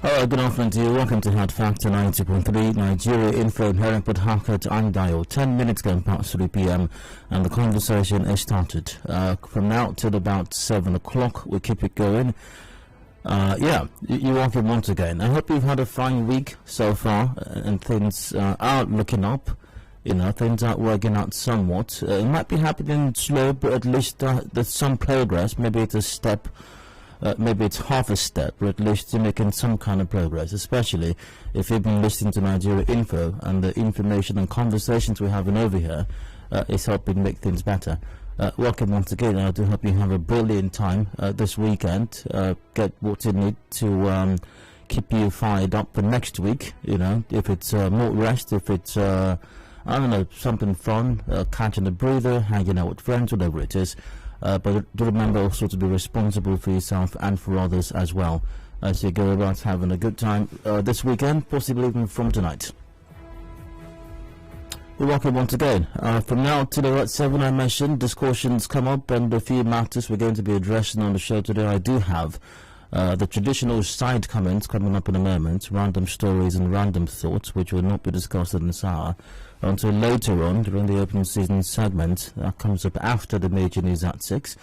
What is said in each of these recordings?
Good afternoon to you. Welcome to Hard Factor 90.3 Nigeria Info in Herringport Harcourt Adedayo. 10 minutes going past 3 p.m. and the conversation is started. From now till about 7 o'clock, we keep it going. You're welcome once again. I hope you've had a fine week so far and things are looking up. You know, things are working out somewhat. It might be happening slow, but at least there's some progress. Maybe it's a step. Maybe it's half a step, but at least you're making some kind of progress, especially if you've been listening to Nigeria Info and the information and conversations we're having over here is helping make things better. Welcome once again. I do hope you have a brilliant time this weekend. Get what you need to keep you fired up for next week. You know, if it's more rest, if it's something fun, catching a breather, hanging out with friends, whatever it is. But do remember also to be responsible for yourself and for others as well as you go about having a good time this weekend, possibly even from tonight. You're welcome once again. From now till about 7, I mentioned discussions come up and a few matters we're going to be addressing on the show today. I do have the traditional side comments coming up in a moment, random stories and random thoughts, which will not be discussed in this hour until later on during the open season segment. That comes up after the major news at 6.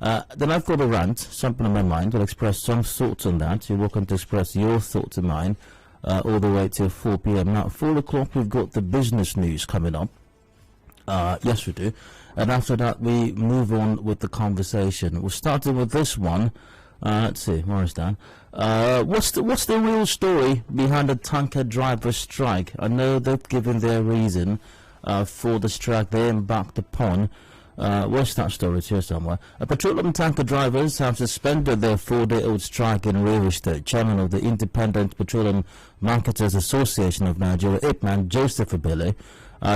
Then I've got a rant, something on my mind. I'll express some thoughts on that. You're welcome to express your thoughts and mine all the way till 4 p.m. Now, at 4 o'clock, we've got the business news coming up. Yes, we do. And after that, we move on with the conversation. We're starting with this one. Let's see, where is that? What's the real story behind the tanker driver strike? I know they've given their reason for the strike they embarked upon. Where's that story? It's here somewhere. Petroleum tanker drivers have suspended their 4-day-old strike in Rivers State. Chairman of the Independent Petroleum Marketers Association of Nigeria, IPMAN, Joseph Abele,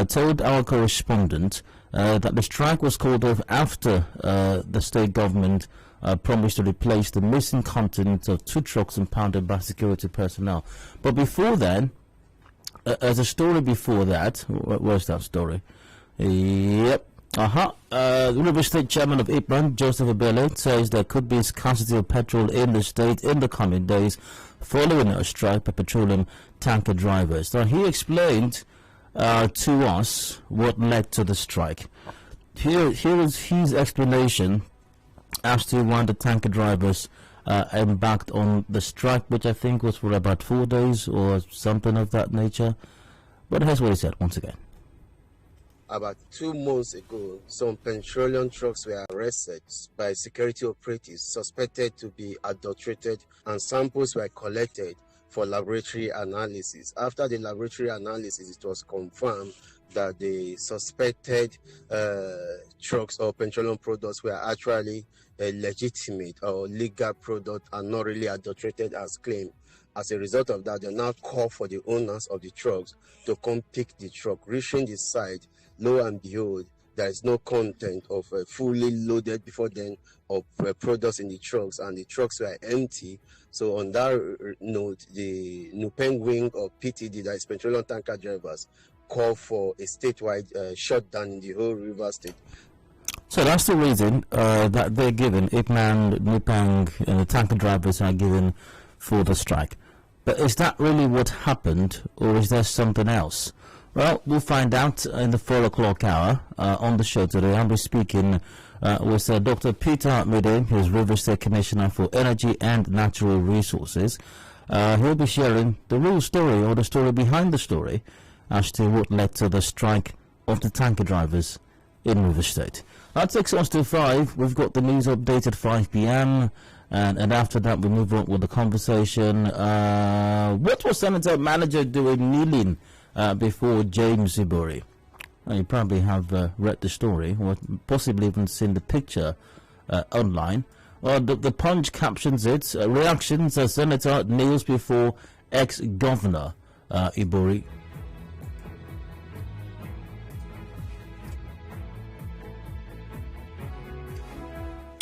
told our correspondent that the strike was called off after the state government promised to replace the missing contents of 2 trucks impounded by security personnel. But before then, as a story before that, where's that story? Yep. The River State Chairman of IPMAN, Joseph Abele, says there could be scarcity of petrol in the state in the coming days following a strike by petroleum tanker drivers. Now, he explained to us what led to the strike. Here is his explanation as to why the tanker drivers embarked on the strike, which I think was for about 4 days or something of that nature. But here's what he said once again. About 2 months ago, some petroleum trucks were arrested by security operatives suspected to be adulterated, and samples were collected for laboratory analysis. After the laboratory analysis, it was confirmed that the suspected trucks or petroleum products were actually legitimate or legal product and not really adulterated as claimed. As a result of that, they now call for the owners of the trucks to come pick the truck. Reaching the site, lo and behold, there is no content of fully loaded before then of products in the trucks, and the trucks were empty. So on that note, the Nupeng wing of PTD, that is Petroleum Tanker Drivers, call for a statewide shutdown in the whole River State. So that's the reason that they're given, IPMAN, Nupeng, and the tanker drivers are given for the strike. But is that really what happened, or is there something else? Well, we'll find out in the 4 o'clock hour on the show today. I'll be speaking with Dr. Peter Mide, who's River State Commissioner for Energy and Natural Resources. He'll be sharing the real story, or the story behind the story, as to what led to the strike of the tanker drivers in River State. That takes us to 5. We've got the news update at 5 p.m. And after that, we move on with the conversation. What was Senator Manager doing kneeling before James Ibori? Well, you probably have read the story, or possibly even seen the picture online. Well, the Punch captions it, reactions as Senator kneels before ex-Governor Ibori.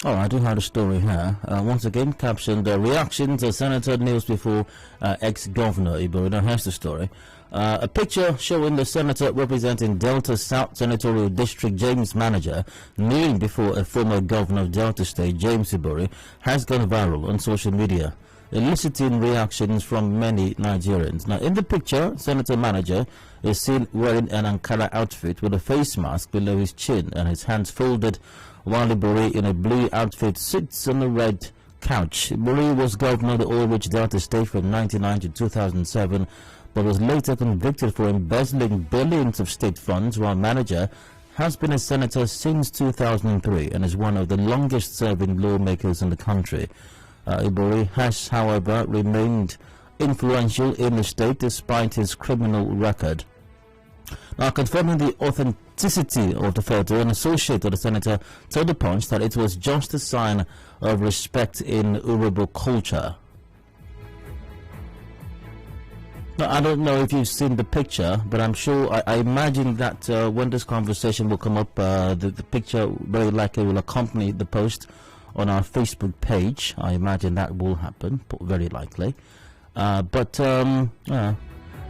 Oh, I do have the story here. Once again, captioned, reactions as Senator kneels before ex-Governor Ibori. Now, here's the story. A picture showing the senator representing Delta South Senatorial District, James Manager, kneeling before a former governor of Delta State, James Ibori, has gone viral on social media. eliciting reactions from many Nigerians. Now, in the picture, Senator Manager is seen wearing an Ankara outfit with a face mask below his chin and his hands folded, while Ibori in a blue outfit sits on a red couch. Ibori was governor of the Oil-rich Delta State from 1999 to 2007, but was later convicted for embezzling billions of state funds, while Manager has been a senator since 2003 and is one of the longest-serving lawmakers in the country. Ibori has, however, remained influential in the state despite his criminal record. Now, confirming the authenticity of the photo, an associate of the senator told the Punch that it was just a sign of respect in Urhobo culture. Now, I don't know if you've seen the picture, but I'm sure, I imagine that when this conversation will come up, the picture very likely will accompany the post on our Facebook page. I imagine that will happen, very likely.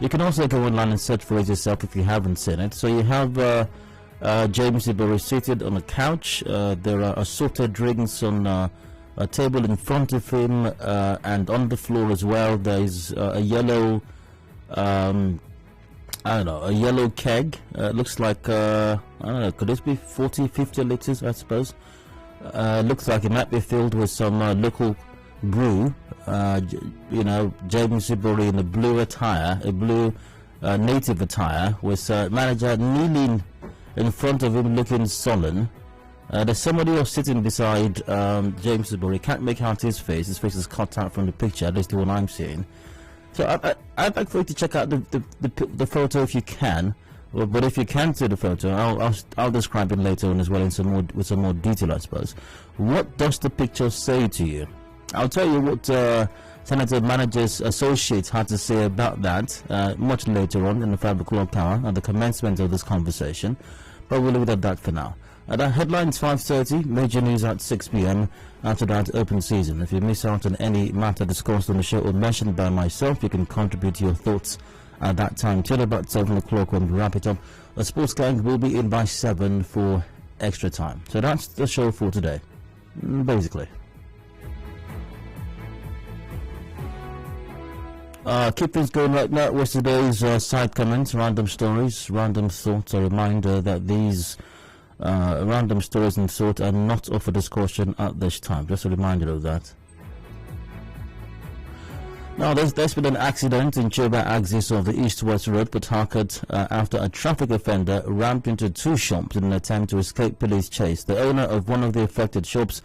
You can also go online and search for it yourself if you haven't seen it. So you have James Ibori seated on a couch. There are assorted drinks on a table in front of him, and on the floor as well there is a yellow, I don't know, a yellow keg. Looks like, I don't know, could this be 40, 50 liters, I suppose? Looks like it might be filled with some local brew. You know, James Ibori in a blue attire, a blue native attire, with Manager kneeling in front of him looking sullen. There's somebody else sitting beside James Ibori. Can't make out his face. His face is cut out from the picture, at least the one I'm seeing. So I'd like for you to check out the photo if you can. But if you can see the photo, I'll describe it later on as well with some more detail, I suppose. What does the picture say to you? I'll tell you what Senator Manager's associates had to say about that much later on in the 5 o'clock hour at the commencement of this conversation. But we'll leave it at that for now. The headlines 5:30, major news at 6 p.m. After that, open season. If you miss out on any matter discussed on the show or mentioned by myself, you can contribute your thoughts at that time till about 7 o'clock when we wrap it up. The sports gang will be in by 7 for extra time. So that's the show for today, basically. Keep things going right now with today's side comments, random stories, random thoughts. A reminder that these random stories and thoughts are not up for discussion at this time. Just a reminder of that. Now, there's been an accident in Choba axis of the east-west road, Port Harcourt, after a traffic offender rammed into 2 shops in an attempt to escape police chase. The owner of one of the affected shops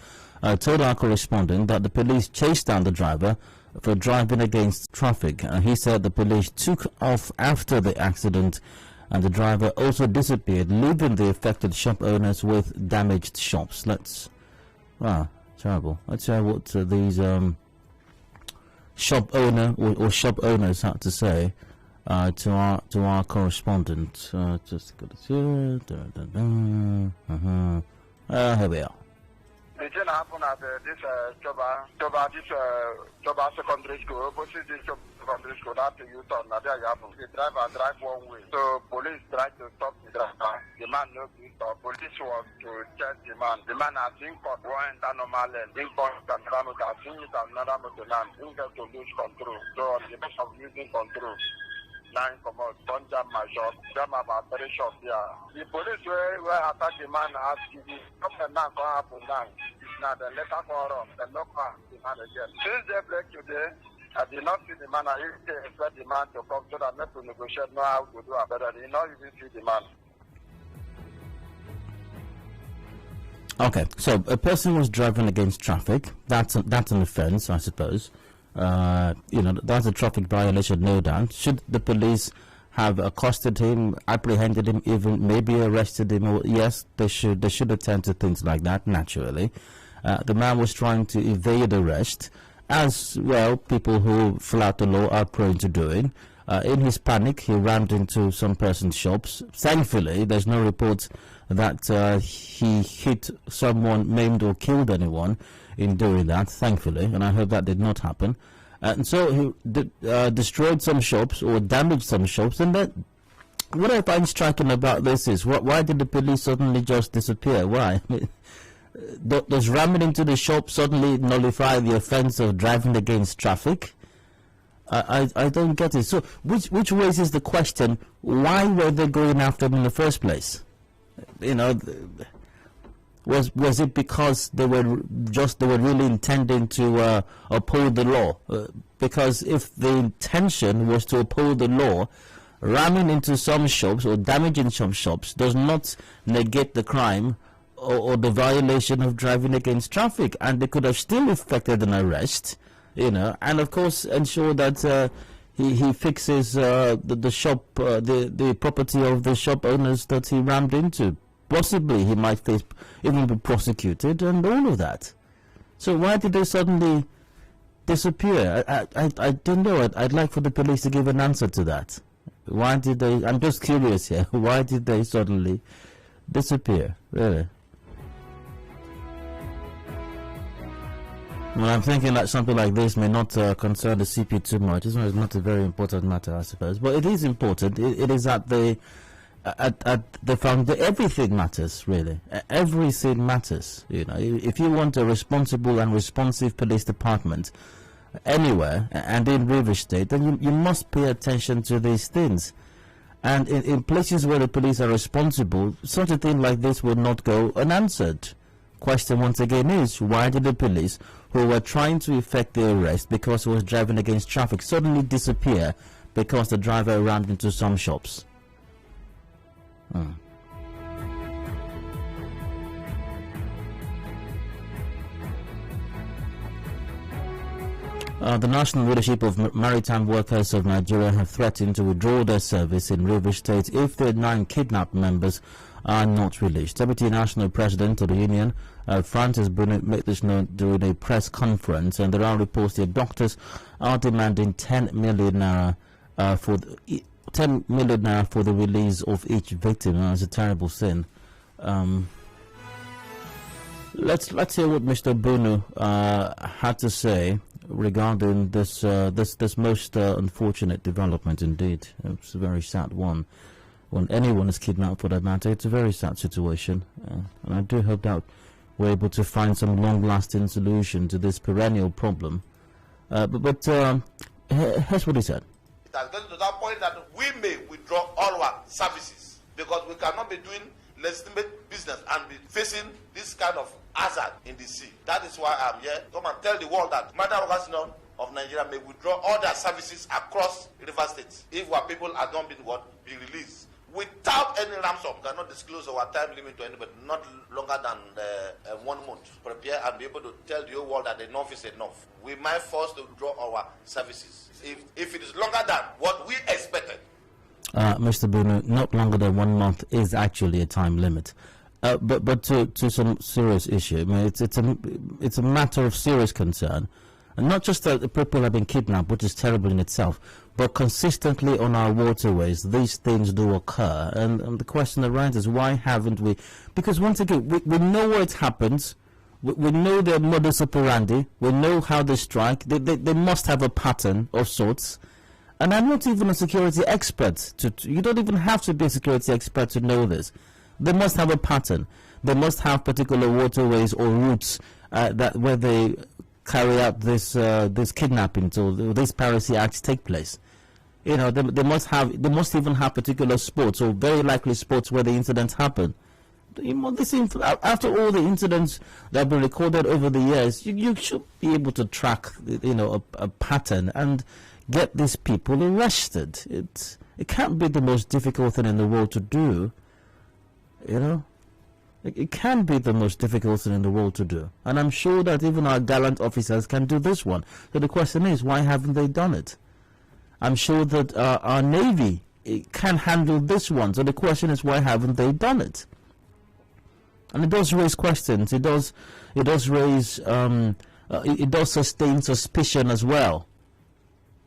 told our correspondent that the police chased down the driver for driving against traffic. He said the police took off after the accident and the driver also disappeared, leaving the affected shop owners with damaged shops. Terrible. Let's hear what these shop owner or shop owners had to say to our correspondent. Just got to here we are. It didn't happen at this Choba secondary school. Opposite this secondary school, that U-turn, there you happen. The driver drive one way. So police tried to stop the driver. The man no good stop. Police was to check the man. The man has been caught going down normal lane. Being caught another motor, seen it another motor land. He got to lose control. So on the basis of losing control, now come out, don't jam my shop. Jam about 3 shops there. The police were attack the man as he come now go happen now. Now the letter for on the local the man again. Since they break today, I did not see the man. I even expect the man to come so that not to negotiate know how to do it better. He not even see the man. Okay, so a person was driving against traffic. That's an offence, I suppose. That's a traffic violation, no doubt. Should the police have accosted him, apprehended him, even maybe arrested him? Yes, they should attend to things like that, naturally. The man was trying to evade arrest, as well people who flout the law are prone to doing. In his panic, he rammed into some person's shops. Thankfully, there's no reports that he hit someone, maimed or killed anyone in doing that, thankfully, and I hope that did not happen. And so he destroyed some shops or damaged some shops. And then what I find striking about this is, why did the police suddenly just disappear? Why? Does ramming into the shop suddenly nullify the offence of driving against traffic? I don't get it. So which raises the question, why were they going after him in the first place? You know, was it because they were really intending to uphold the law? Because if the intention was to uphold the law, ramming into some shops or damaging some shops does not negate the crime or the violation of driving against traffic, and they could have still effected an arrest, you know, and of course ensure that he fixes the shop, the property of the shop owners that he rammed into. Possibly he might even be prosecuted and all of that. So why did they suddenly disappear? I don't know. I'd like for the police to give an answer to that. Why did they? I'm just curious here. Why did they suddenly disappear? Really? Well, I'm thinking that something like this may not concern the CP too much. It's not a very important matter, I suppose, but it is important. It is at the foundation. Everything matters, really. Everything matters. You know, if you want a responsible and responsive police department anywhere, and in River State, then you must pay attention to these things. And in places where the police are responsible, such a thing like this will not go unanswered. Question once again is, why did the police, who were trying to effect the arrest because he was driving against traffic, suddenly disappear because the driver rammed into some shops? The national leadership of Maritime Workers of Nigeria have threatened to withdraw their service in Rivers State if the 9 kidnapped members are not released. Deputy National President of the Union, Francis Bruno, made this known during a press conference, and there are reports that doctors are demanding 10 million naira for the release of each victim. It's a terrible sin. Let's hear what Mr. Bunu had to say regarding this most unfortunate development indeed. It's a very sad one. When anyone is kidnapped, for that matter, it's a very sad situation, and I do hope that we're able to find some long-lasting solution to this perennial problem. But here's what he said. It has gotten to that point that we may withdraw all our services because we cannot be doing legitimate business and be facing this kind of hazard in the sea. That is why I'm here. Come and tell the world that Maritime Workers Union of Nigeria may withdraw all their services across River State if our people are not being be released without any ransom. Cannot disclose our time limit to anybody, not longer than 1 month. Prepare and be able to tell the whole world that enough is enough. We might force to withdraw our services if it is longer than what we expected. Mr. Bruno, not longer than 1 month is actually a time limit. But to some serious issue, I mean, it's a matter of serious concern, and not just that the people have been kidnapped, which is terrible in itself, but consistently on our waterways these things do occur, and the question arises, why haven't we? Because once again, we know where it happens, we know their modus operandi, we know how they strike. They must have a pattern of sorts. And I'm not even a security expert. You don't even have to be a security expert to know this. They must have a pattern. They must have particular waterways or routes where they carry out this kidnapping, or these piracy acts take place. You know, they must even have particular spots, or very likely spots where the incidents happen. After all the incidents that have been recorded over the years, you should be able to track, a pattern and get these people arrested. It can't be the most difficult thing in the world to do. It can be the most difficult thing in the world to do, and I'm sure that even our gallant officers can do this one. So the question is, why haven't they done it? I'm sure that our Navy can handle this one. So the question is, why haven't they done it? And it does raise questions. It does raise. It does sustain suspicion as well.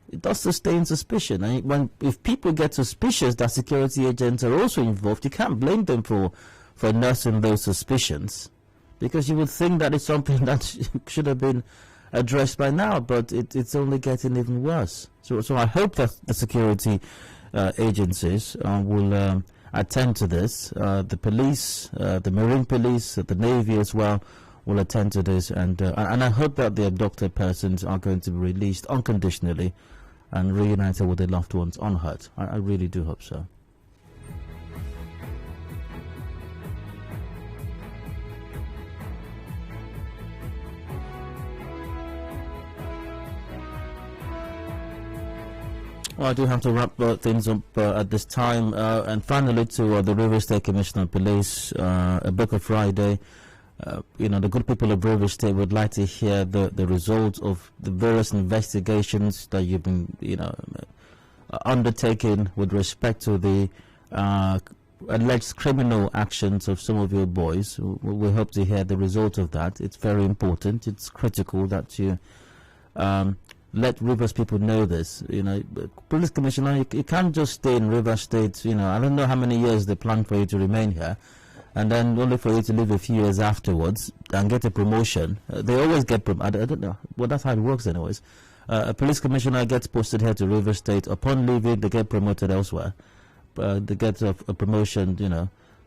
It does sustain suspicion. And if people get suspicious that security agents are also involved, you can't blame them for nursing those suspicions, because you would think that it's something that should have been addressed by now, but it's only getting even worse. So I hope that the security agencies will attend to this. The police, the Marine Police, the Navy as well will attend to this, and I hope that the abducted persons are going to be released unconditionally and reunited with their loved ones unhurt. I really do hope so. Well, I do have to wrap things up at this time. And finally, to the River State Commissioner of Police, a book of Friday. The good people of River State would like to hear the results of the various investigations that you've been, undertaking with respect to the alleged criminal actions of some of your boys. We hope to hear the result of that. It's very important. It's critical that you let Rivers people know this. Police Commissioner, you can't just stay in River State. I don't know how many years they plan for you to remain here, and then only for you to leave a few years afterwards and get a promotion. They always get I don't know. Well, that's how it works anyways. A police commissioner gets posted here to River State. Upon leaving, they get promoted elsewhere. They get a promotion,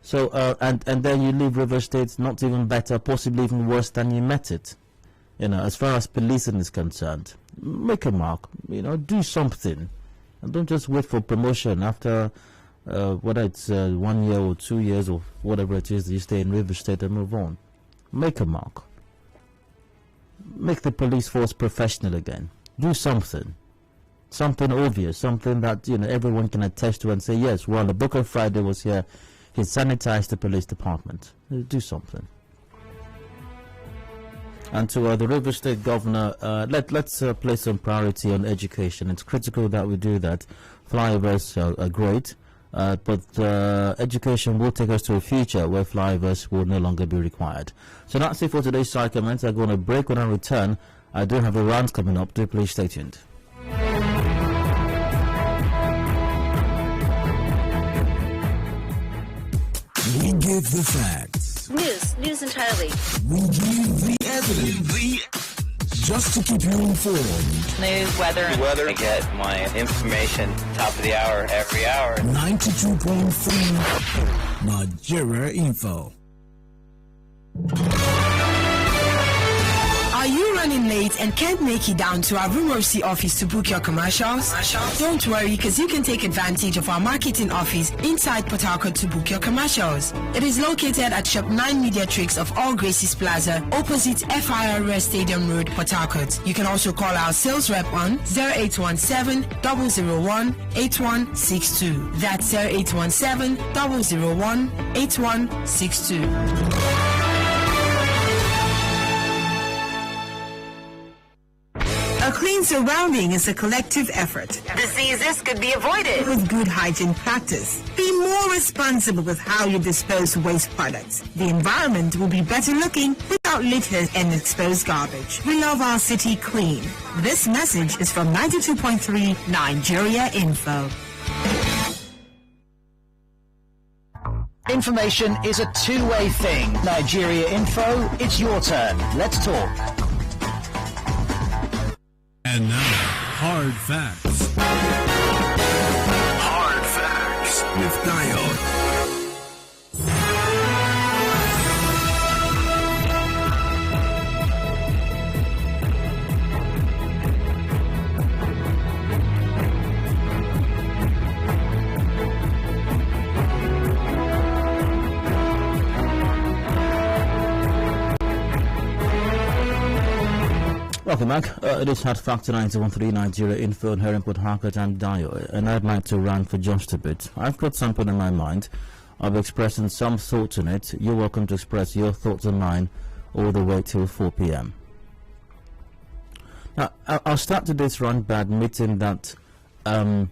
So, and then you leave River State not even better, possibly even worse than you met it. As far as policing is concerned, make a mark. Do something, and don't just wait for promotion after whether it's 1 year or 2 years or whatever it is. You stay in River State and move on. Make a mark. Make the police force professional again. Do something obvious, something that everyone can attest to and say, yes, well, the Book of Friday was here. He sanitized the police department. Do something. And to the River State Governor, let's place some priority on education. It's critical that we do that. Flyovers are great, but education will take us to a future where flyovers will no longer be required. So that's it for today's side comments. I'm going to break. When I return, I do have a round coming up. Do please stay tuned. We give the facts. News entirely. We give the evidence. Just to keep you informed. News, weather. I get my information top of the hour every hour. 92.3 Nigeria Info. Are you running late and can't make it down to our Rumuekini office to book your commercials? Don't worry, because you can take advantage of our marketing office inside Port Harcourt to book your commercials. It is located at Shop 9 Mediatrix of All Graces Plaza, opposite FIRS Stadium Road, Port Harcourt. You can also call our sales rep on 0817-001-8162. That's 0817-001-8162. A clean surrounding is a collective effort. Diseases could be avoided with good hygiene practice. Be more responsible with how you dispose waste products. The environment will be better looking without litter and exposed garbage. We love our city clean. This message is from 92.3 Nigeria Info. Information is a two-way thing. Nigeria Info, it's your turn. Let's talk. And now, Hard Facts. Hard Facts with Diode. Welcome back. It is Hard Factor 91.3 Nigeria Info and here in Port Harcourt and Adedayo, and I'd like to rant for just a bit. I've got something in my mind. I've expressed some thoughts on it. You're welcome to express your thoughts on mine all the way till 4 p.m. Now, I'll start today's rant by admitting that the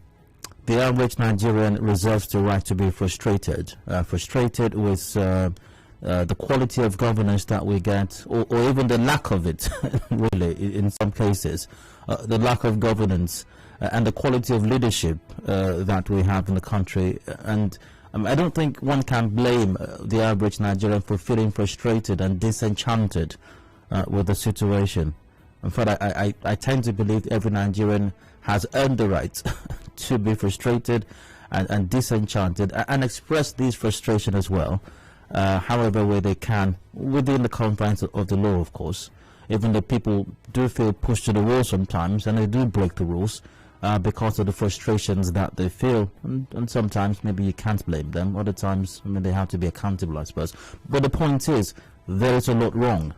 average Nigerian reserves the right to be frustrated. Frustrated with the quality of governance that we get, or even the lack of it, really, in some cases. The lack of governance and the quality of leadership that we have in the country. And I don't think one can blame the average Nigerian for feeling frustrated and disenchanted with the situation. In fact, I tend to believe every Nigerian has earned the right to be frustrated and disenchanted, and express this frustration as well, however way they can, within the confines of the law, of course. Even though people do feel pushed to the wall sometimes, and they do break the rules because of the frustrations that they feel, and sometimes maybe you can't blame them. Other times, I mean, they have to be accountable, I suppose. But the point is, there is a lot wrong.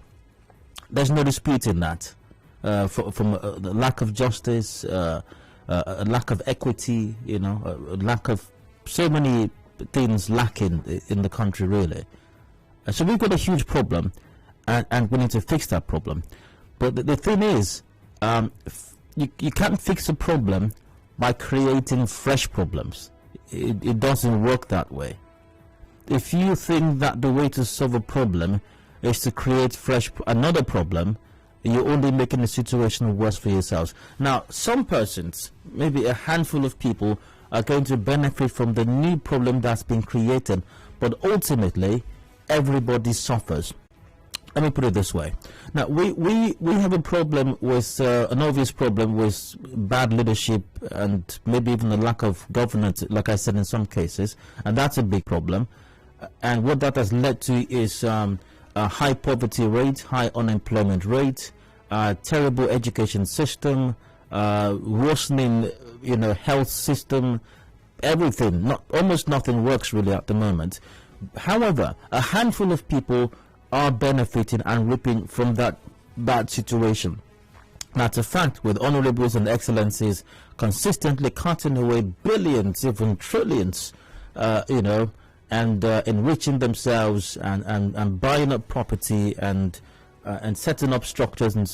There's no disputing that. From the lack of justice, a lack of equity, a lack of so many things lacking in the country, really. So we've got a huge problem, and we need to fix that problem. But the thing is, you can't fix a problem by creating fresh problems. It doesn't work that way. If you think that the way to solve a problem is to create another problem, you're only making the situation worse for yourselves. Now, some persons, maybe a handful of people, are going to benefit from the new problem that's been created, but ultimately, everybody suffers. Let me put it this way. Now, we have a problem with, an obvious problem with bad leadership and maybe even a lack of governance, like I said, in some cases, and that's a big problem. And what that has led to is a high poverty rate, high unemployment rate, terrible education system, worsening, health system, everything. Almost nothing works really at the moment. However, a handful of people are benefiting and reaping from that bad situation. That's a fact, with honorables and excellencies consistently cutting away billions, even trillions, and enriching themselves and buying up property and setting up structures and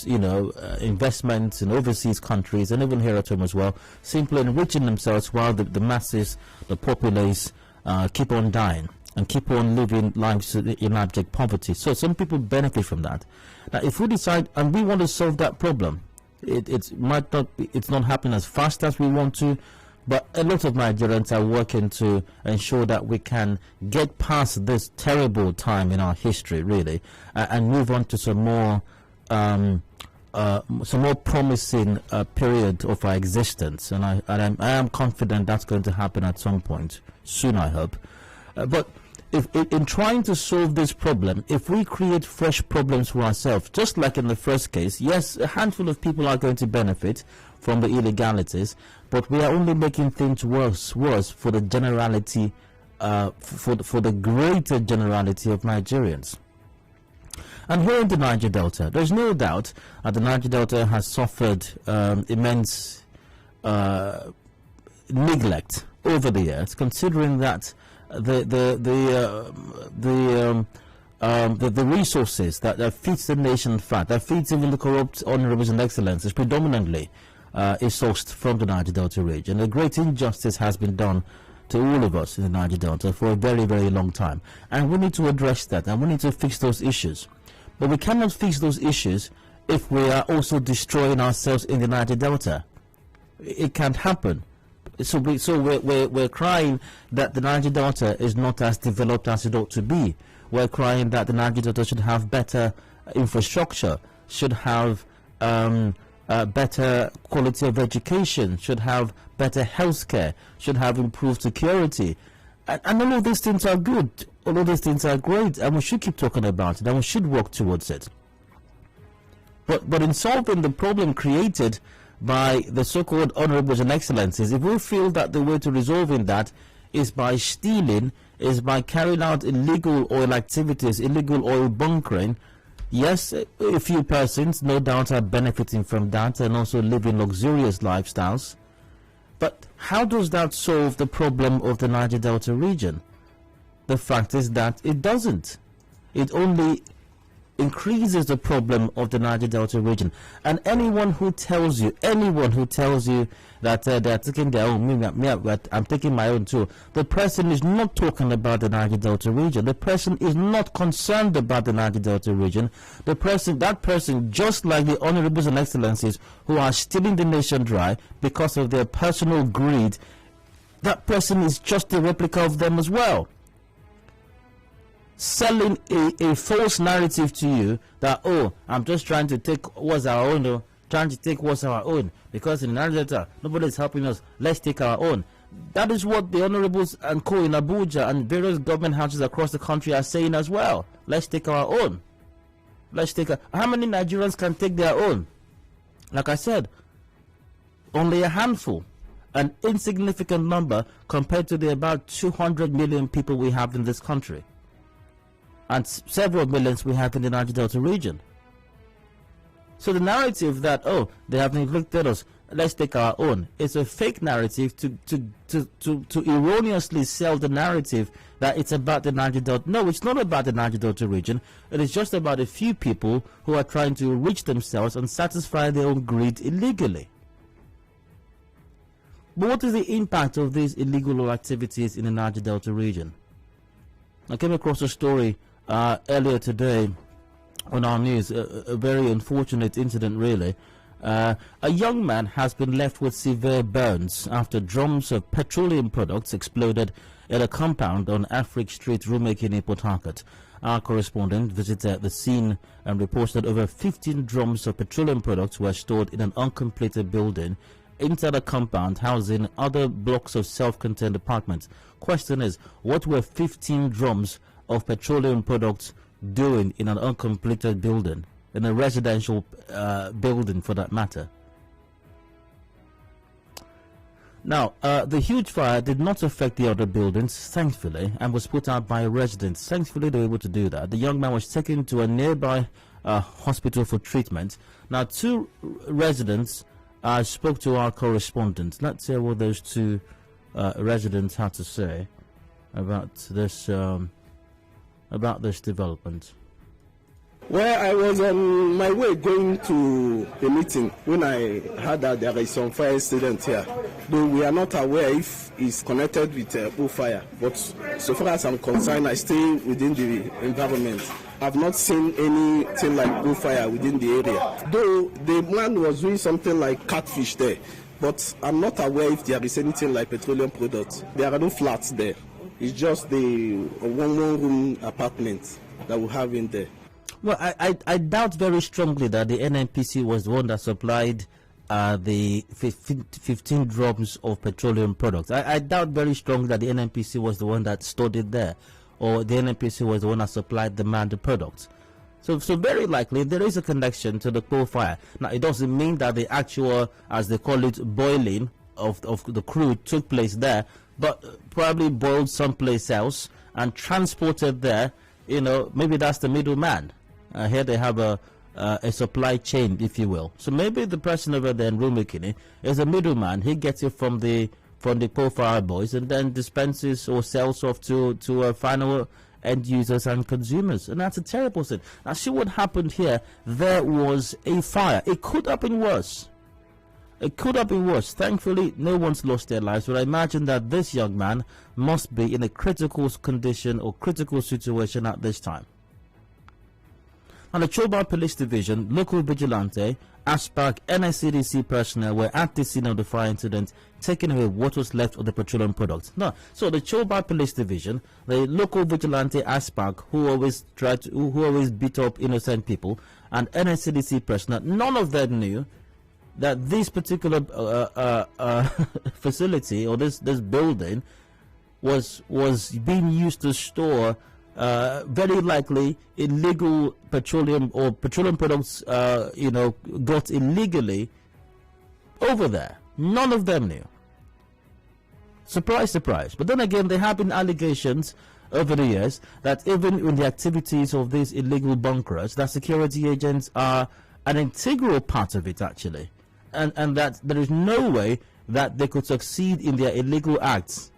investments in overseas countries and even here at home as well, simply enriching themselves while the masses, the populace, keep on dying and keep on living lives in abject poverty. So some people benefit from that. Now, if we decide and we want to solve that problem, it's not happening as fast as we want to, but a lot of Nigerians are working to ensure that we can get past this terrible time in our history, really, and move on to some more promising period of our existence. And I am confident that's going to happen at some point soon, I hope. But if in trying to solve this problem, if we create fresh problems for ourselves, just like in the first case, yes, a handful of people are going to benefit from the illegalities, but we are only making things worse for the generality, for the greater generality of Nigerians. And here in the Niger Delta, there's no doubt that the Niger Delta has suffered immense neglect over the years, considering that the resources that feeds the nation fat, that feeds even the corrupt honorables and excellencies, predominantly is sourced from the Niger Delta region. A great injustice has been done to all of us in the Niger Delta for a very, very long time, and we need to address that, and we need to fix those issues. But we cannot fix those issues if we are also destroying ourselves in the Niger Delta. It can't happen. So we're crying that the Niger Delta is not as developed as it ought to be. We're crying that the Niger Delta should have better infrastructure, should have better quality of education, should have better healthcare, should have improved security. And all of these things are good. All of these things are great, and we should keep talking about it, and we should work towards it. But in solving the problem created by the so-called honorables and excellencies, if we feel that the way to resolving that is by stealing, is by carrying out illegal oil activities, illegal oil bunkering, yes, a few persons no doubt are benefiting from that and also living luxurious lifestyles. But how does that solve the problem of the Niger Delta region? The fact is that it doesn't. It only increases the problem of the Niger Delta region. And anyone who tells you that they're taking their own, I'm taking my own too, the person is not talking about the Niger Delta region. The person is not concerned about the Niger Delta region. That person, just like the honorables and excellencies who are stealing the nation dry because of their personal greed, that person is just a replica of them as well. Selling a false narrative to you that, oh, I'm just trying to take what's our own, because in Niger Delta, nobody's helping us, let's take our own. That is what the honorables and co in Abuja and various government houses across the country are saying as well. Let's take our own. How many Nigerians can take their own? Like I said, only a handful, an insignificant number compared to the about 200 million people we have in this country, and several millions we have in the Niger Delta region. So the narrative that, oh, they have neglected us, let's take our own, it's a fake narrative to erroneously sell the narrative that it's about the Niger Delta. No, it's not about the Niger Delta region. It is just about a few people who are trying to enrich themselves and satisfy their own greed illegally. But what is the impact of these illegal activities in the Niger Delta region? I came across a story earlier today on our news, a very unfortunate incident really. A young man has been left with severe burns after drums of petroleum products exploded at a compound on Afric Street, Rumuekini, Port Harcourt. Our correspondent visited the scene and reports that over 15 drums of petroleum products were stored in an uncompleted building inside a compound housing other blocks of self-contained apartments. Question is, what were 15 drums of petroleum products doing in an uncompleted building, in a residential building for that matter? Now, the huge fire did not affect the other buildings, thankfully, and was put out by residents. Thankfully, they were able to do that. The young man was taken to a nearby hospital for treatment. Now, two residents spoke to our correspondent. Let's hear what those two residents had to say about this development. Well, I was on my way going to a meeting when I heard that there is some fire incident here. Though we are not aware if it's connected with fire, but so far as I'm concerned, I stay within the environment. I've not seen anything like fire within the area. Though the man was doing something like catfish there, but I'm not aware if there is anything like petroleum products. There are no flats there. It's just the one-room apartment that we have in there. Well, I doubt very strongly that the NNPC was the one that supplied the 15 drums of petroleum products. I doubt very strongly that the NNPC was the one that stored it there, or the NNPC was the one that supplied the man the products. So very likely there is a connection to the coal fire. Now, it doesn't mean that the actual, as they call it, boiling of the crude took place there, but probably boiled someplace else and transported there. You know, maybe that's the middleman. Here they have a supply chain, if you will. So maybe the person over there in Rumuekini is a middleman. He gets it from the coal fire boys and then dispenses or sells off to final end users and consumers. And that's a terrible thing. Now, see what happened here. There was a fire. It could have been worse. It could have been worse. Thankfully, no one's lost their lives, but I imagine that this young man must be in a critical condition or critical situation at this time. And the Choba Police Division, local vigilante, ASPAC, NSCDC personnel were at the scene of the fire incident, taking away what was left of the petroleum products. No, so the Choba Police Division, the local vigilante ASPAC, who always beat up innocent people, and NSCDC personnel, none of them knew that this particular facility or this building was being used to store very likely illegal petroleum or petroleum products, got illegally over there. None of them knew. Surprise, surprise. But then again, there have been allegations over the years that even in the activities of these illegal bunkerers, that security agents are an integral part of it, actually. And that there is no way that they could succeed in their illegal acts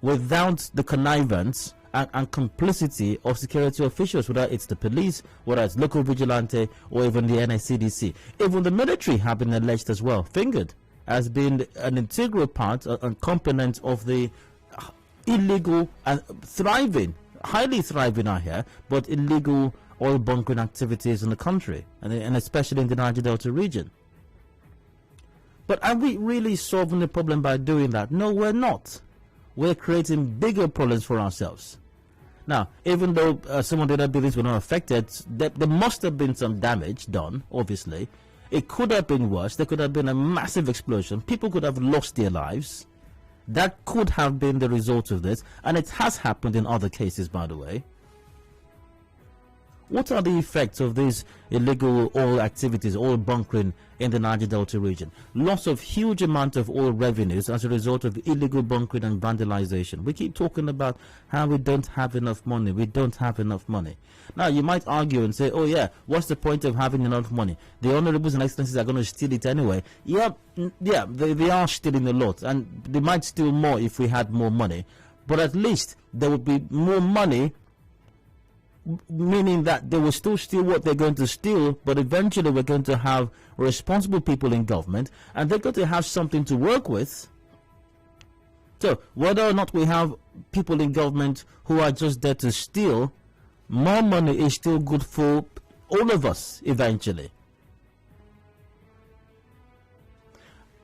without the connivance and complicity of security officials, whether it's the police, whether it's local vigilante, or even the NSCDC. Even the military have been alleged as well, fingered as being an integral part and component of the illegal and highly thriving out here, but illegal oil bunkering activities in the country, and especially in the Niger Delta region. But are we really solving the problem by doing that? No, we're not. We're creating bigger problems for ourselves. Now, even though some of the other buildings were not affected, there must have been some damage done, obviously. It could have been worse. There could have been a massive explosion. People could have lost their lives. That could have been the result of this, and it has happened in other cases, by the way. What are the effects of these illegal oil activities, oil bunkering in the Niger Delta region? Loss of huge amount of oil revenues as a result of illegal bunkering and vandalization. We keep talking about how we don't have enough money. We don't have enough money. Now, you might argue and say, oh yeah, what's the point of having enough money? The honorables and excellencies are going to steal it anyway. Yeah, they are stealing a lot, and they might steal more if we had more money. But at least there would be more money, meaning that they will still steal what they're going to steal, but eventually we're going to have responsible people in government, and they're going to have something to work with. So whether or not we have people in government who are just there to steal, more money is still good for all of us eventually.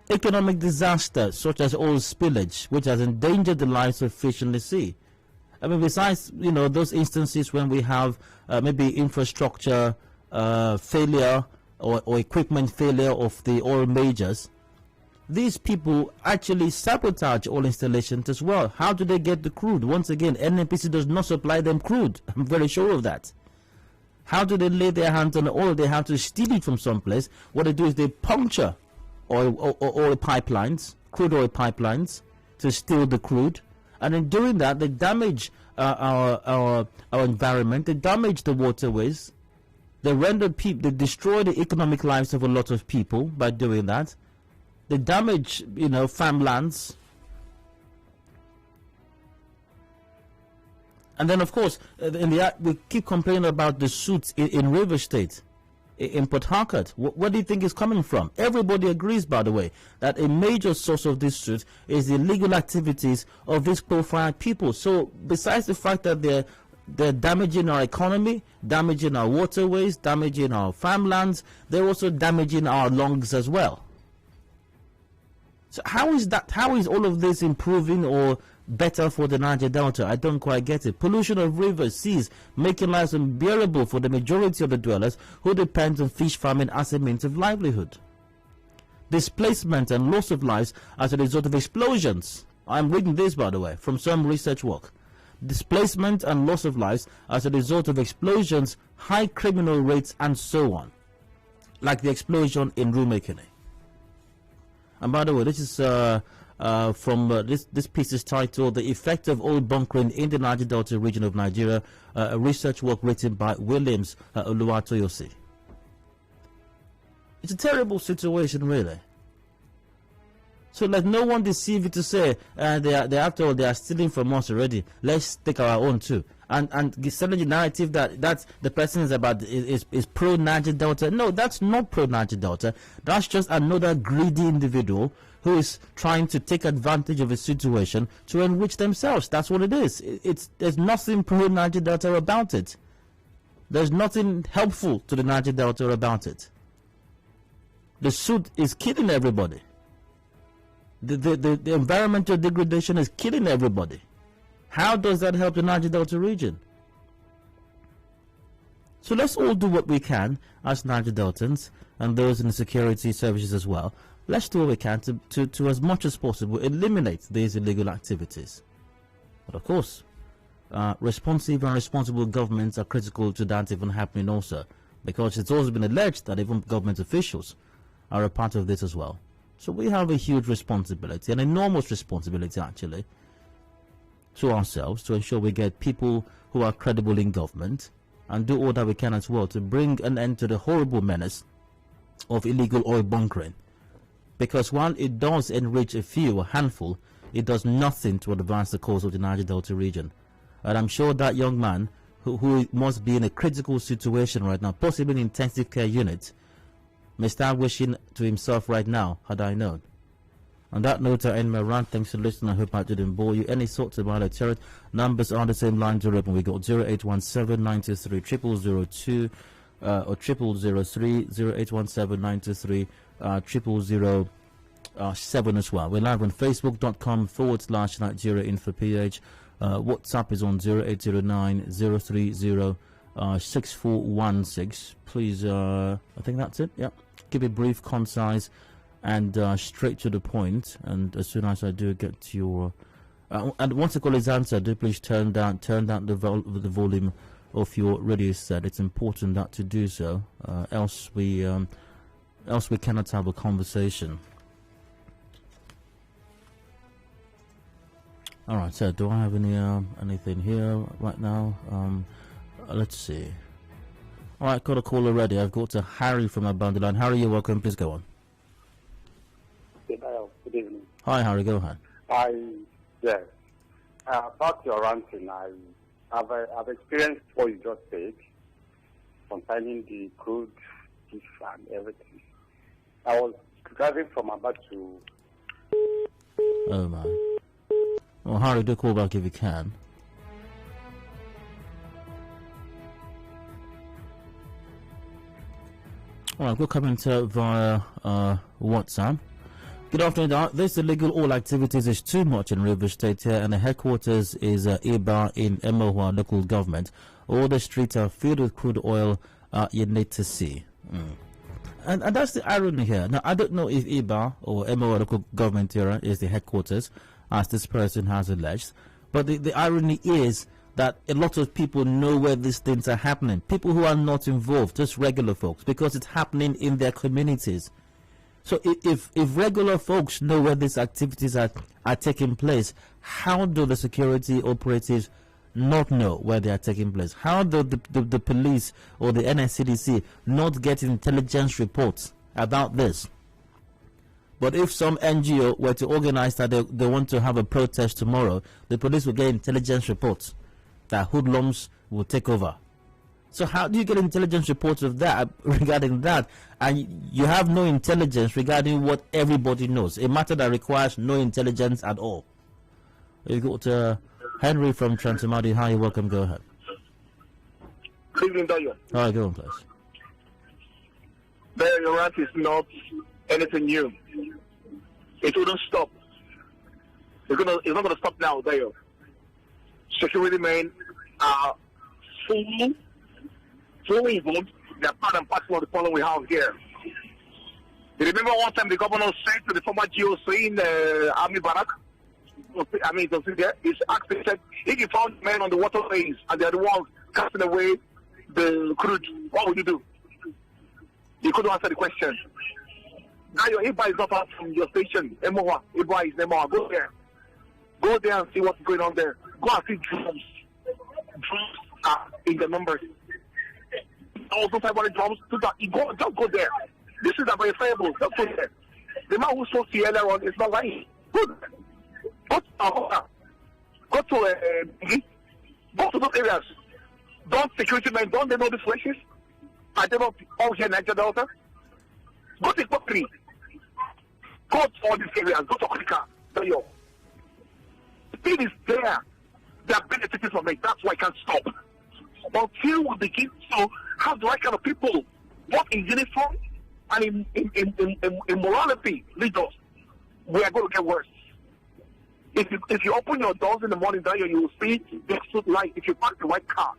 Economic disaster such as oil spillage, which has endangered the lives of fish in the sea. I mean, besides, those instances when we have maybe infrastructure failure or equipment failure of the oil majors, these people actually sabotage oil installations as well. How do they get the crude? Once again, NNPC does not supply them crude. I'm very sure of that. How do they lay their hands on the oil? They have to steal it from someplace. What they do is they puncture oil pipelines, crude oil pipelines, to steal the crude. And in doing that, they damage our environment. They damage the waterways. They destroy the economic lives of a lot of people by doing that. They damage, farmlands. And then, of course, we keep complaining about the suits in River State, in Port Harcourt. What do you think is coming from? Everybody agrees, by the way, that a major source of this suit is the illegal activities of these profiled people. So besides the fact that they're damaging our economy, damaging our waterways, damaging our farmlands, they're also damaging our lungs as well. So how is all of this improving or better for the Niger Delta? I don't quite get it. Pollution of rivers, seas, making lives unbearable for the majority of the dwellers who depend on fish farming as a means of livelihood. Displacement and loss of lives as a result of explosions. I'm reading this, by the way, from some research work. Displacement and loss of lives as a result of explosions, high criminal rates, and so on. Like the explosion in Rumuekini. And by the way, this is from this piece is titled "The Effect of Oil Bunkering in the Niger Delta Region of Nigeria," a research work written by Williams Oluwatoyosi. It's a terrible situation, really. So let no one deceive you to say after all they are stealing from us already. Let's take our own too, and selling the narrative that the person is pro Niger Delta. No, that's not pro Niger Delta. That's just another greedy individual who is trying to take advantage of a situation to enrich themselves. That's what it is. There's nothing pro Niger Delta about it. There's nothing helpful to the Niger Delta about it. The suit is killing everybody. The environmental degradation is killing everybody. How does that help the Niger Delta region? So let's all do what we can as Niger Deltans and those in the security services as well. Let's do what we can to as much as possible eliminate these illegal activities. But of course, responsive and responsible governments are critical to that even happening also, because it's also been alleged that even government officials are a part of this as well. So we have a huge responsibility, an enormous responsibility actually, to ourselves to ensure we get people who are credible in government and do all that we can as well to bring an end to the horrible menace of illegal oil bunkering. Because while it does enrich a few, a handful, it does nothing to advance the cause of the Niger Delta region. And I'm sure that young man who must be in a critical situation right now, possibly in an intensive care unit, may start wishing to himself right now, had I known. On that note, I end my rant. Thanks for listening. I hope I didn't bore you. Any thoughts about it? Terror numbers are the same line to open. We got 0817 923 0002 or 0003 0817 923 0007 as well. We're live on Facebook.com/Nigeria Info PH. WhatsApp is on 0809 030 6416. Please, I think that's it. Yeah. Keep it brief, concise, and straight to the point. And as soon as I do get to your, and once the call is answered, do please turn down the volume of your radio set. It's important that to do so, else we cannot have a conversation. All right, so do I have anything here right now? Let's see. All right, got a call already. I've got to Harry from Abandolan. Harry, you're welcome. Please go on. Good evening. Hi, Harry. Go ahead. About your ranting, I've experienced what you just said concerning the crude beef and everything. I was driving from Aba to. Oh man. Well, Harry, do call back if you can. Alright, we'll come into via WhatsApp. Good afternoon. This illegal oil activities is too much in River State here, and the headquarters is Iba in Emohua local government. All the streets are filled with crude oil. You need to see. And that's the irony here. Now, I don't know if Iba or Emohua local government here is the headquarters, as this person has alleged. But the irony is that a lot of people know where these things are happening. People who are not involved, just regular folks, because it's happening in their communities. So if regular folks know where these activities are taking place, how do the security operatives not know where they are taking place? How do the police or the NSCDC not get intelligence reports about this? But if some NGO were to organize that they want to have a protest tomorrow, the police will get intelligence reports that hoodlums will take over. So how do you get intelligence reports of that regarding that, and you have no intelligence regarding what everybody knows? A matter that requires no intelligence at all. You got Henry from Transamadi. Hi, welcome. Go ahead. Good evening, Dayo. All right, go on, please. There, your rant is not anything new. It wouldn't stop. It's not gonna stop now, Dayo. Security men are fully involved. They're part and parcel of the problem we have here. You remember one time the governor said to the former GOC in the army barrack, he's asked, he said, if you found men on the waterways and they're the ones casting away the crude, what would you do? You couldn't answer the question. Now your Iba is not out from your station, Emoa. Iba is Emoa. Go there. Go there and see what's going on there. Go and see drums. Drums are in the numbers. Also 500 drums. Just go there. This is verifiable. Just go there. The man who spoke to you earlier on is not lying. Go there. Go to those areas. Don't security men, don't they know these places? Are they not all here in Niger Delta? Go to Kokri. Go to all these areas. Go to Africa. The thing is there. They are benefiting from it. That's why I can't stop. Until we begin to have the right kind of people, both in uniform and in morality, leaders, we are going to get worse. If you open your doors in the morning, you will see backsuit light. If you park the white car,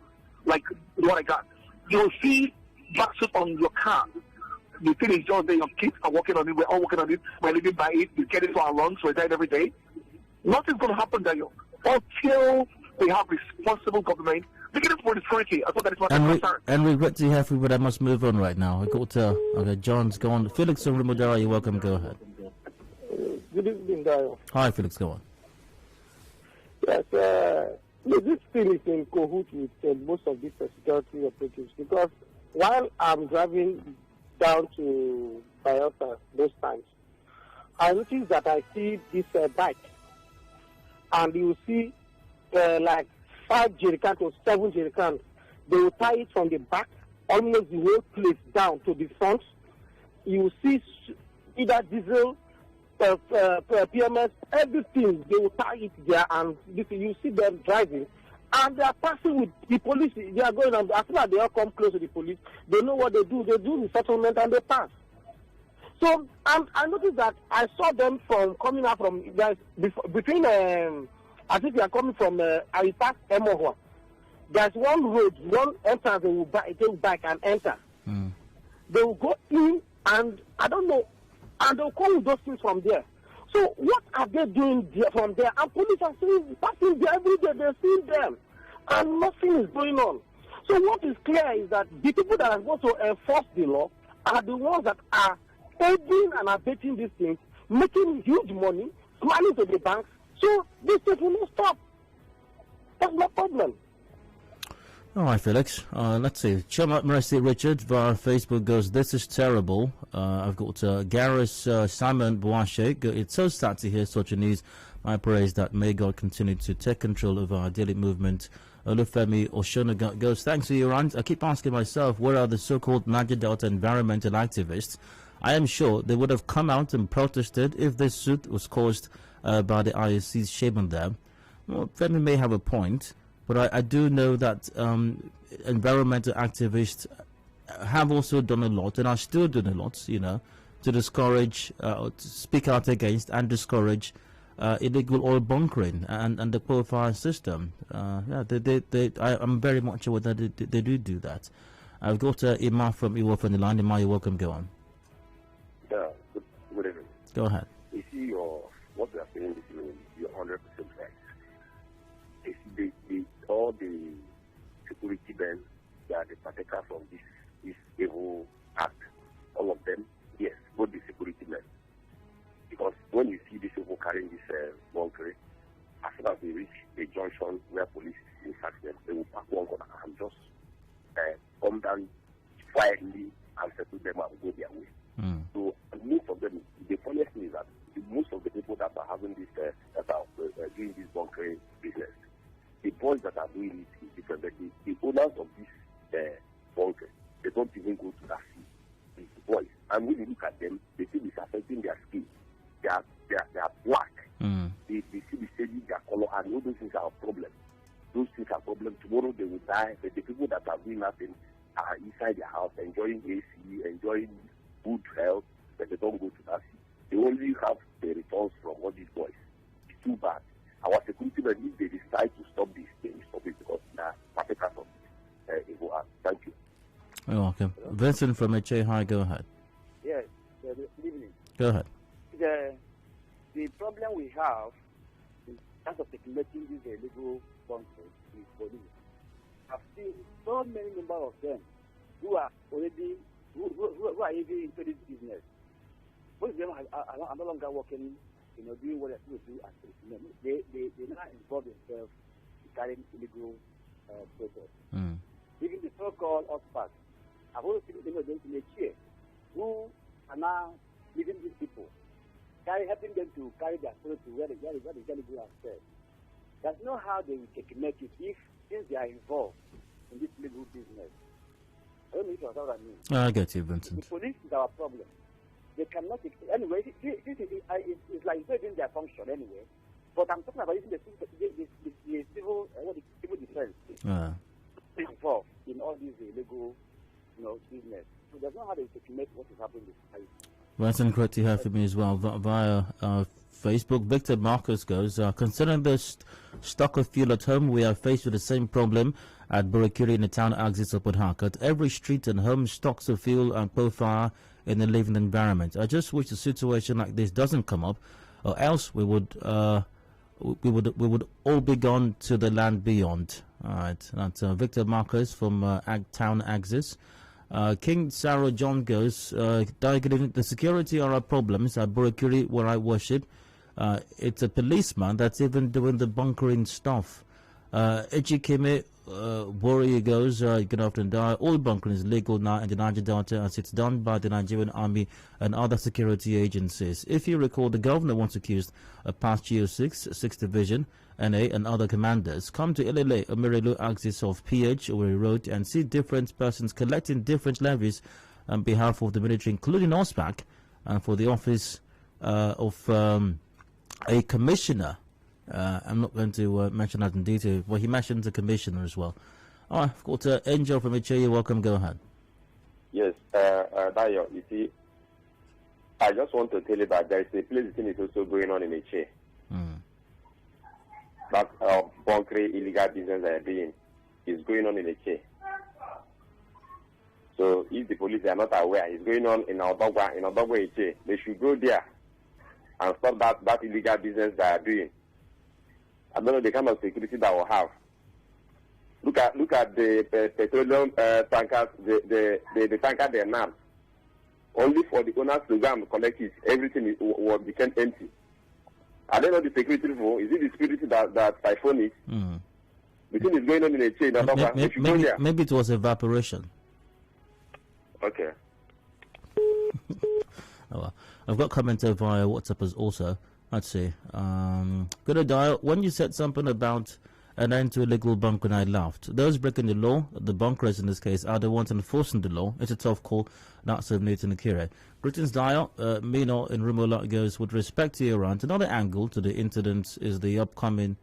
like what I got, you will see backsuit on your car. The thing is just that your kids are working on it. We're all working on it. We're living by it. We get it to our lungs. We're dying every day. Nothing's going to happen there until we have responsible government. Beginning for security. I thought that is what I'm concerned. And regret to have you, but I must move on right now. I got to. Okay, John's gone. Felix from Rumudara, you're welcome. Go ahead. Good evening, Dayo. Hi, Felix. Go on. Yes, this thing is in cahoots with most of these security operatives, because while I'm driving down to Bielsa those times, I noticed that I see this bike, and you see like 5 jerrycans or 7 jerrycans. They will tie it from the back, almost the whole place down to the front. You see either diesel, PMS, everything, they will tie it there, and you see them driving, and they are passing with the police. They are going on. As soon as they all come close to the police, they know what they do. They do the settlement and they pass. So I noticed that I saw them coming out from between. I think they are coming from I passed Emohua. There's one road, one entrance. They will take back and enter. They will go in, and I don't know. and they'll come with those things from there. So what are they doing there from there? And police are passing there every day. They're seeing them, and nothing is going on. So what is clear is that the people that are supposed to enforce the law are the ones that are aiding and abetting these things, making huge money, smiling to the banks. So this thing will not stop. That's my problem. All right, Felix. Let's see. Chama Mercy Richard via Facebook goes, "This is terrible." I've got Garris Simon Boashe. It's so sad to hear such a news. My praise that may God continue to take control of our daily movement. Olufemi Oshonaga goes, "Thanks for your rant. I keep asking myself, where are the so-called Niger Delta environmental activists? I am sure they would have come out and protested if this suit was caused by the IOC's shame on them." Well, Femi may have a point. But I do know that environmental activists have also done a lot and are still doing a lot, to discourage, to speak out against and discourage illegal oil bunkering and the qualifier system. I'm very much aware that they do that. I've got Ima from Iwo from the line. Ima, you're welcome. Go on. Yeah, good evening. Go ahead. You see, what you are saying this evening, you're 100% right. All the security men, they are the partakers of this evil act. All of them, yes, both the security men. Because when you see these people carrying this bunkering, as soon as they reach a junction where police will catch them, they will pack one gun and just come down quietly and settle them and go their way. So most of them, the funniest thing is that most of the people that are having this, that are doing this bunkering business, the boys that are doing it is different. But the owners of this bunker, they don't even go to that sea. It's the boys. And when you look at them, they see it's affecting their skin. They are black. They see the changing their color, and all those things are a problem. Those things are a problem. Tomorrow they will die. But the people that are doing nothing are inside their house, enjoying AC, enjoying good health, but they don't go to that sea. They only have the returns from all these boys. It's too bad. Our security men, if they decide to stop this, they will stop it because they are partakers of evil act. Thank you. You're welcome. Vincent from HA High, go ahead. Yes, good evening. Go ahead. The problem we have in terms of making this illegal bunkers is police. I've seen so many number of them who are already who are even into this business. Most of them are no longer working, doing what they're supposed to do as policemen. They now involve themselves in carrying illegal products. Even the so-called hotspot, I've always seen them in a chair who are now leading these people, helping them to carry their product to where they go upstairs. That's not how they will make it since they are involved in this legal business. I don't know if you understand what I mean. I get you, Vincent. The police is our problem. They cannot anyway. It's like it's not even their function anyway. But I'm talking about using the civil defense involved in all these illegal, business. So there's no how they make what is happening in the society. Vincent, great to hear from you as well via Facebook. Victor Marcus goes, considering the stock of fuel at home, we are faced with the same problem at Rumuekini in the town axis of Port Harcourt. Every street and home stocks of fuel and profile in the living environment. I just wish a situation like this doesn't come up, or else we would all be gone to the land beyond. All right, that's Victor Marcus from Town Axis. King Sarah John goes, the security are our problems at Rumuekini where I worship. It's a policeman that's even doing the bunkering stuff. Ejikeme Warrior goes, good afternoon. All bunkering is legal now in the Niger Delta as it's done by the Nigerian Army and other security agencies. If you recall, the governor once accused a past GO6, 6th Division, NA and other commanders come to Ilele, Omerelu axis of PH, Owerri Road, and see different persons collecting different levies on behalf of the military, including OSPAC, and for the office of a commissioner. I'm not going to mention that in detail, but he mentions a commissioner as well. All right, I've got Angel from HA. Welcome, go ahead. Yes, Dayo, you see, I just want to tell you that there is a place thing is also going on in HA. That bunkering illegal business they are doing is going on in HA. So if the police are not aware, it's going on in Odogwa, Iche, they should go there and stop that illegal business they are doing. I don't know the kind of security that will have. Look at the petroleum tankers, the tanker they nabbed. Only for the owners to go and collect it, everything will become empty. I don't know the security for. Is it the security that siphon it? The thing is going on in a chain. Maybe it was evaporation. Okay. Oh, well. I've got comments via WhatsApp as also. Let's see. Good dial. When you said something about an end to illegal bunkering, I laughed. Those breaking the law, the bunkerers in this case, are the ones enforcing the law. It's a tough call. Not so Nathan Akira. Greetings, dial. Mino in Rumuekini goes, with respect to Iran, another angle to the incident is the upcoming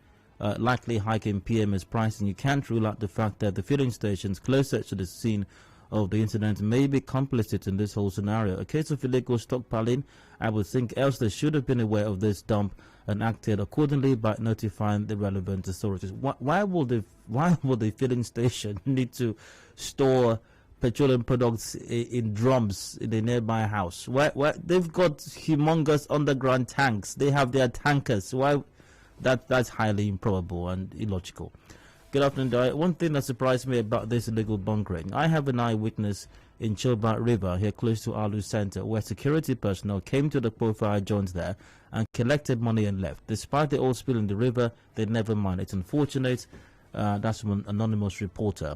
likely hike in PMS pricing. You can't rule out the fact that the filling stations closer to the scene of the incident may be complicit in this whole scenario. A case of illegal stockpiling, I would think, else they should have been aware of this dump and acted accordingly by notifying the relevant authorities. Why will the filling station need to store petroleum products in drums in a nearby house? Why they've got humongous underground tanks. They have their tankers. Why? That's highly improbable and illogical. Good afternoon, Di. One thing that surprised me about this illegal bunkering, I have an eyewitness in Choba River here close to Alu Center where security personnel came to the profile joints there and collected money and left. Despite the oil spill in the river, they never mind. It's unfortunate. That's from an anonymous reporter.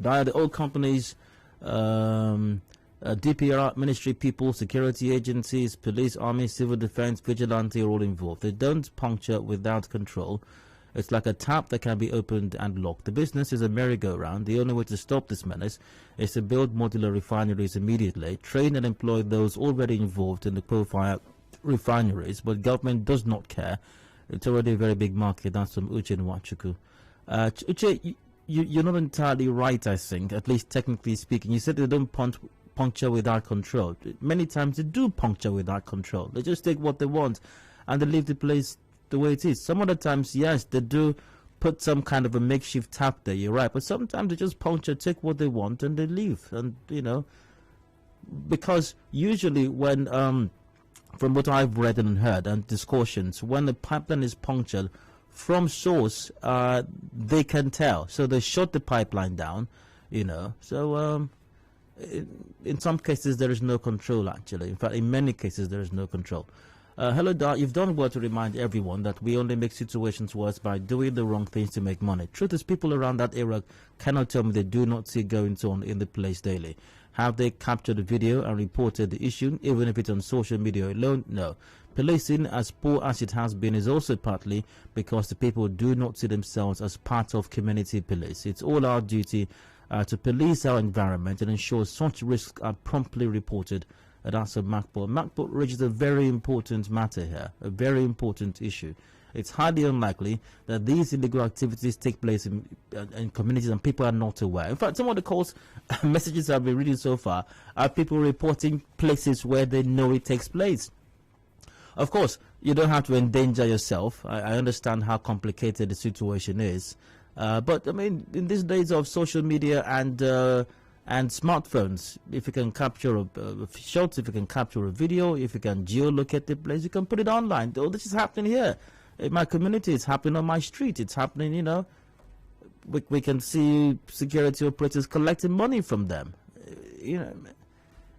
Di, the oil companies, DPR, ministry people, security agencies, police, army, civil defense, vigilante are all involved. They don't puncture without control. It's like a tap that can be opened and locked. The business is a merry-go-round. The only way to stop this menace is to build modular refineries immediately, train and employ those already involved in the profile refineries, but government does not care. It's already a very big market. That's from Uche Nwachuku. Uche, you're not entirely right, I think, at least technically speaking. You said they don't puncture without control. Many times they do puncture without control. They just take what they want and they leave the place the way it is. Some other times, yes, they do put some kind of a makeshift tap there, you're right, but sometimes they just puncture, take what they want and they leave. And because usually when from what I've read and heard and discussions, when the pipeline is punctured from source, they can tell, so they shut the pipeline down, so in some cases there is no control. Actually, in fact, in many cases there is no control. Hello, Dart. You've done well to remind everyone that we only make situations worse by doing the wrong things to make money. Truth is, people around that area cannot tell me they do not see goings on in the place daily. Have they captured the video and reported the issue, even if it's on social media alone? No. Policing, as poor as it has been, is also partly because the people do not see themselves as part of community police. It's all our duty to police our environment and ensure such risks are promptly reported. That's a MacBook. MacBook raises a very important matter here, a very important issue. It's highly unlikely that these illegal activities take place in communities and people are not aware. In fact, some of the calls, messages I've been reading so far are people reporting places where they know it takes place. Of course, you don't have to endanger yourself. I understand how complicated the situation is. But, I mean, in these days of social media and smartphones, if you can capture a shot, if you can capture a video, if you can geolocate the place, you can put it online. Oh, this is happening here in my community. It's happening on my street. It's happening, we can see security operators collecting money from them.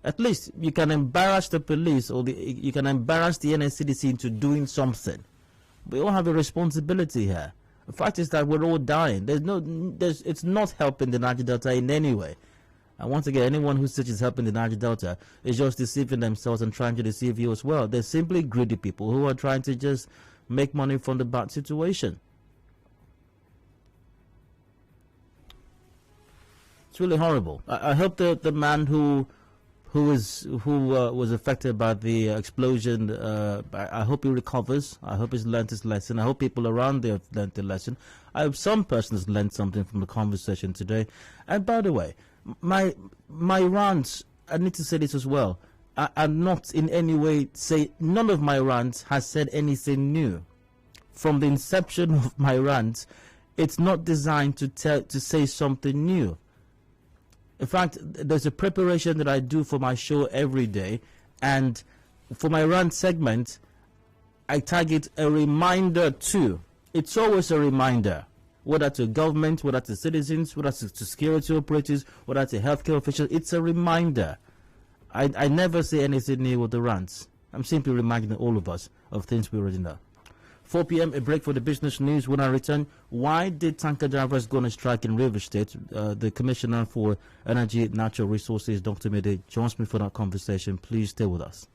At least you can embarrass the police or you can embarrass the NSCDC into doing something. We all have a responsibility here. The fact is that we're all dying. It's not helping the Niger Delta in any way. And once again, anyone who says it's helping the Niger Delta is just deceiving themselves and trying to deceive you as well. They're simply greedy people who are trying to just make money from the bad situation. It's really horrible. I hope the man who was affected by the explosion, I hope he recovers. I hope he's learned his lesson. I hope people around there have learned the lesson. I hope some person has learned something from the conversation today. And by the way, my rants, I need to say this as well, I'm not in any way none of my rants has said anything new. From the inception of my rants, it's not designed to say something new. In fact, there's a preparation that I do for my show every day, and for my rant segment, I target a reminder too. It's always a reminder, whether to government, whether to citizens, whether to security operators, whether to healthcare officials. It's a reminder. I never say anything new with the rants. I'm simply reminding all of us of things we already know. 4 p.m., a break for the business news. When I return, why did tanker drivers go on a strike in River State? The Commissioner for Energy and Natural Resources, Dr. Mede, joins me for that conversation. Please stay with us.